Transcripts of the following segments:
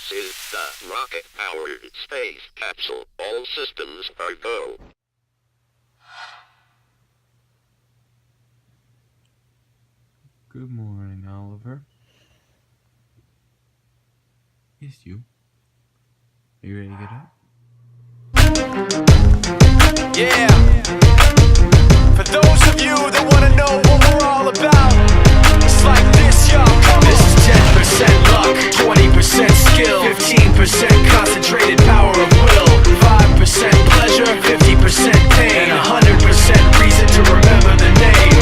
This is the rocket-powered space capsule. All systems are go. Good morning, Oliver. It's you. Are you ready to get up? Yeah. For those of you that want to know what we're all about, it's like this, y'all. This is 10% luck, 20% skill, 15% concentrated power of will, 5% pleasure, 50% pain, and 100% reason to remember the name.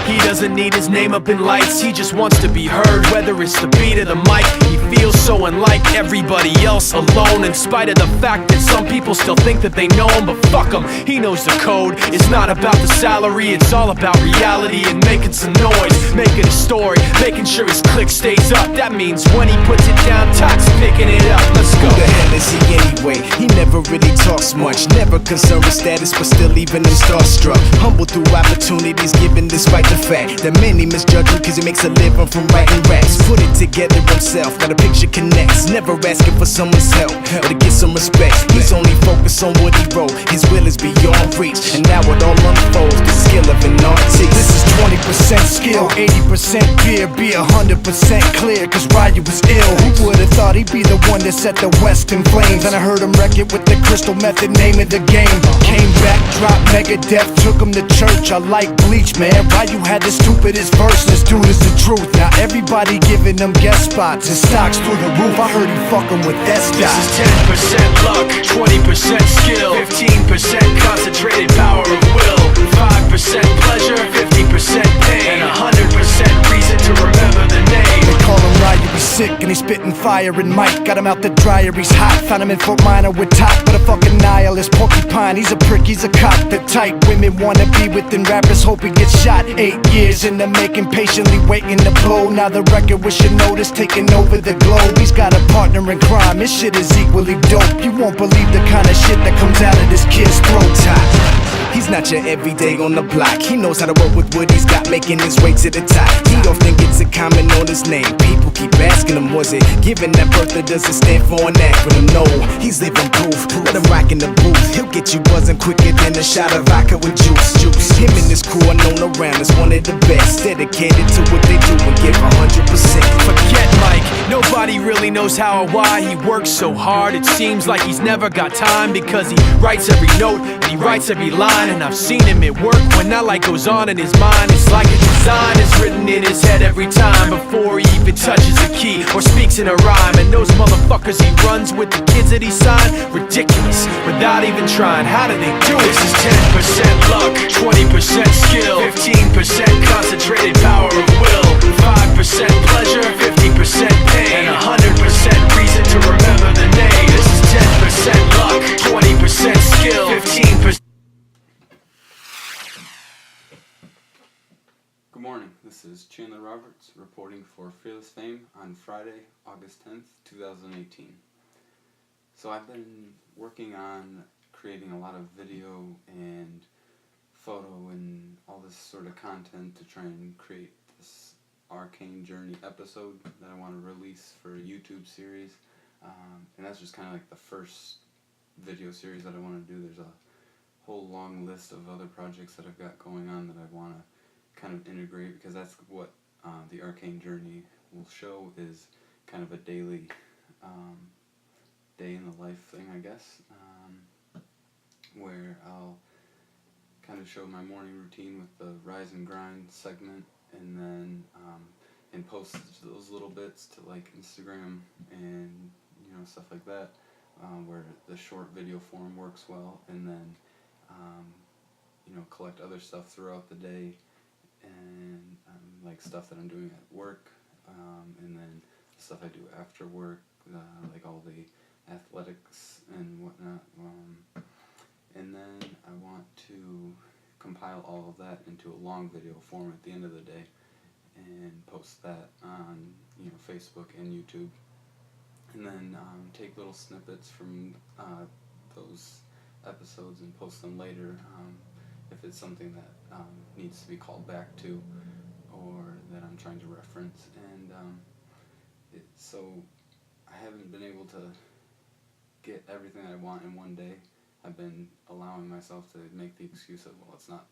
He doesn't need his name up in lights, he just wants to be heard, whether it's the beat of the mic. He feels so unlike everybody else, alone, in spite of the fact that some people still think that they know him. But fuck him, he knows the code. It's not about the salary, it's all about reality and making some noise, making a story, making sure his click stays up. That means when he puts it down, Todd's picking it up. Let's go. Who the hell is he anyway? He never really talks much, never concerned with status, but still leaving him starstruck. Humble through opportunities given despite the fact that many misjudge him cause he makes a living from writing raps. Put it together himself, now the picture connects. Never asking for someone's help or to get some respect. He's only focused on what he wrote, his will is beyond reach. And now it all unfolds, the skill of an artist. This is 20% skill, 80% fear, be 100% clear, cause Ryu was ill. Who would've thought he'd be the one that set the West in flames? And I heard him wreck it with the crystal method, name of the game. Came back, dropped Megadeth, took him to church. I like Bleach, man. Ryu had the stupidest verse, this dude is the truth. Now everybody giving them guest spots and stocks through the roof. I heard he fucking with that stock. This is 10% luck, 20% skill, 15% concentrated power of will, 5% pleasure, 50% pain, and 100% reason to remember the name. They call him Ryu, he's sick and he's spitting fire and Mike got him out the dryer, he's hot. Found him in Fort Minor with top, but a fucking nihilist porcupine. He's a prick, he's a cop. The type women wanna be within rappers, hope he gets shot. 8 years in the making, patiently waiting to blow. Now the record with your notice taking over the globe. He's got a partner in crime, his shit is equally dope. You won't believe the kind of shit that comes out of this kid's throat. He's not your everyday on the block. He knows how to work with what he's got, making his way to the top. He often gets a comment on his name. People keep asking him, was it given that birth or does it stand for an acronym? No, he's living proof. Let him rock in the booth. He'll get you buzzing quicker than a shot of vodka with juice. Him and his crew are known around as one of the best, dedicated to what they do and give 100%. Forget Mike, nobody really knows how or why he works so hard. It seems like he's never got time because he writes every note and he writes every line. And I've seen him at work when that light goes on in his mind. It's like a design is written in his head every time before he even touches a key or speaks in a rhyme. And those motherfuckers he runs with, the kids that he signed, ridiculous, without even trying. How do they do it? This is 10% luck, 20% skill, 15% concentrated power of will, 5% pleasure, 50% pain, and 100% reason to remember the name. This is 10% luck, 20% skill, 15%. Good morning, this is Chandler Roberts reporting for Fearless Fame on Friday, August 10th, 2018. So I've been working on creating a lot of video and photo and all this sort of content to try and create this Arcane Journey episode that I want to release for a YouTube series. And that's just kind of like the first video series that I want to do. There's a whole long list of other projects that I've got going on that I want to kind of integrate, because that's what the Arcane Journey will show, is kind of a daily day in the life thing, I guess, where I'll kind of show my morning routine with the rise and grind segment, and then and post those little bits to like Instagram and stuff like that, where the short video form works well, and then collect other stuff throughout the day, and like stuff that I'm doing at work, and then stuff I do after work, like all the athletics and whatnot, and then I want to compile all of that into a long video form at the end of the day and post that on Facebook and YouTube, and then take little snippets from those episodes and post them later, if it's something that needs to be called back to or that I'm trying to reference. And so I haven't been able to get everything I want in one day. I've been allowing myself to make the excuse of, well, it's not,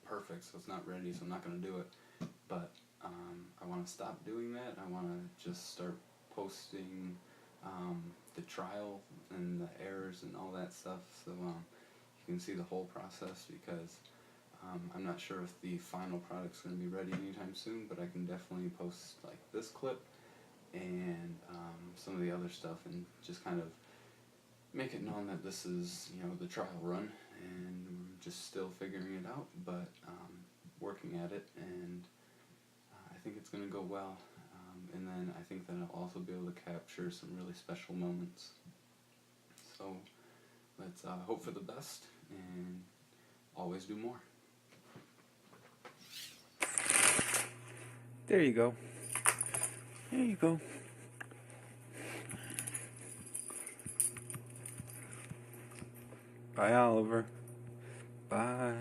perfect, so it's not ready, so I'm not going to do it. But I want to stop doing that. I want to just start posting the trial and the errors and all that stuff, so you can see the whole process, because I'm not sure if the final product's going to be ready anytime soon, but I can definitely post like this clip and some of the other stuff, and just kind of make it known that this is, the trial run, and we're just still figuring it out, but working at it, and I think it's going to go well. And then I think that I'll also be able to capture some really special moments. So let's hope for the best and always do more. There you go. There you go. Bye, Oliver. Bye.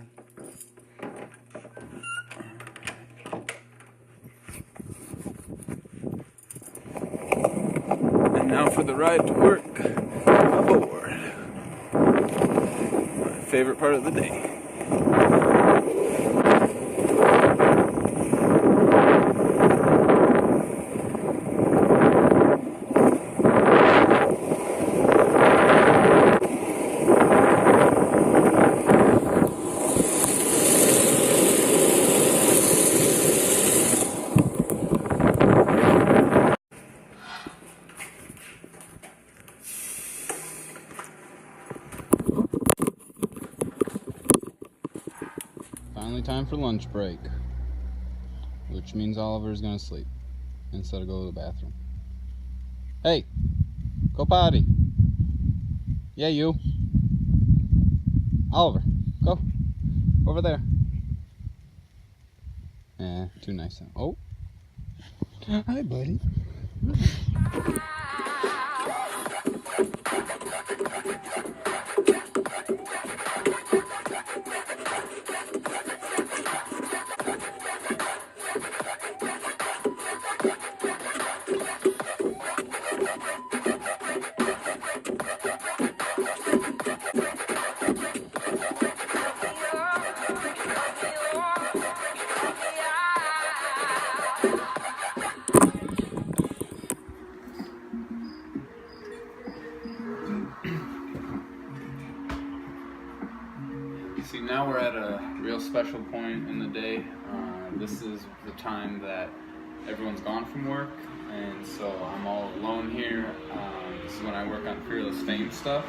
And now for the ride to work. Aboard. My favorite part of the day. Finally time for lunch break, which means Oliver's gonna sleep instead of go to the bathroom. Hey, go potty. Yeah, you. Oliver, go over there. Too nice. Oh, hi, buddy. See, now we're at a real special point in the day. This is the time that everyone's gone from work, and so I'm all alone here. This is when I work on Fearless Fame stuff.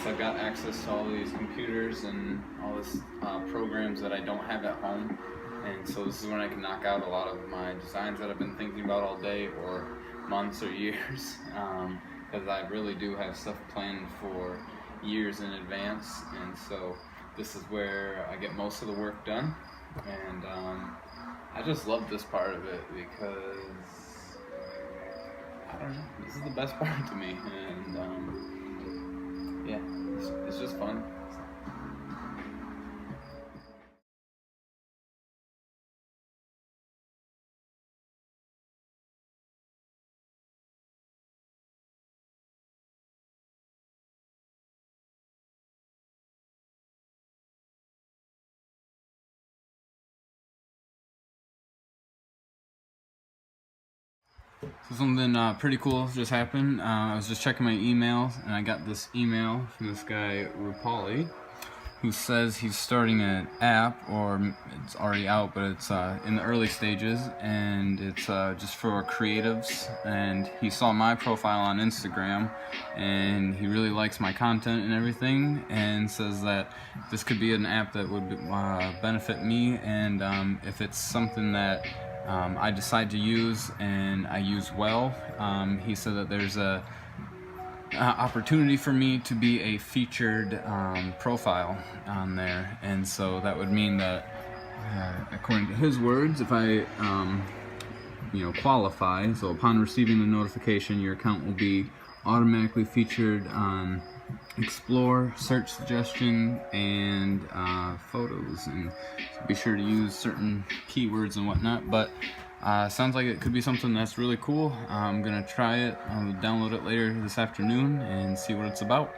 So I've got access to all these computers and all this programs that I don't have at home, and so this is when I can knock out a lot of my designs that I've been thinking about all day, or months or years, because I really do have stuff planned for years in advance, and so this is where I get most of the work done, and I just love this part of it, because I don't know, this is the best part to me, and yeah, it's just fun. So something pretty cool just happened. I was just checking my emails, and I got this email from this guy, Rupali, who says he's starting an app, or it's already out, but it's in the early stages, and it's just for creatives. And he saw my profile on Instagram, and he really likes my content and everything, and says that this could be an app that would benefit me, and if it's something that I decide to use and I use well, he said that there's a opportunity for me to be a featured profile on there, and so that would mean that according to his words, if I qualify, so upon receiving the notification, your account will be automatically featured on Explore, Search Suggestion, and Photos, and be sure to use certain keywords and whatnot. But Sounds like it could be something that's really cool. I'm gonna try it. I'll download it later this afternoon and see what it's about.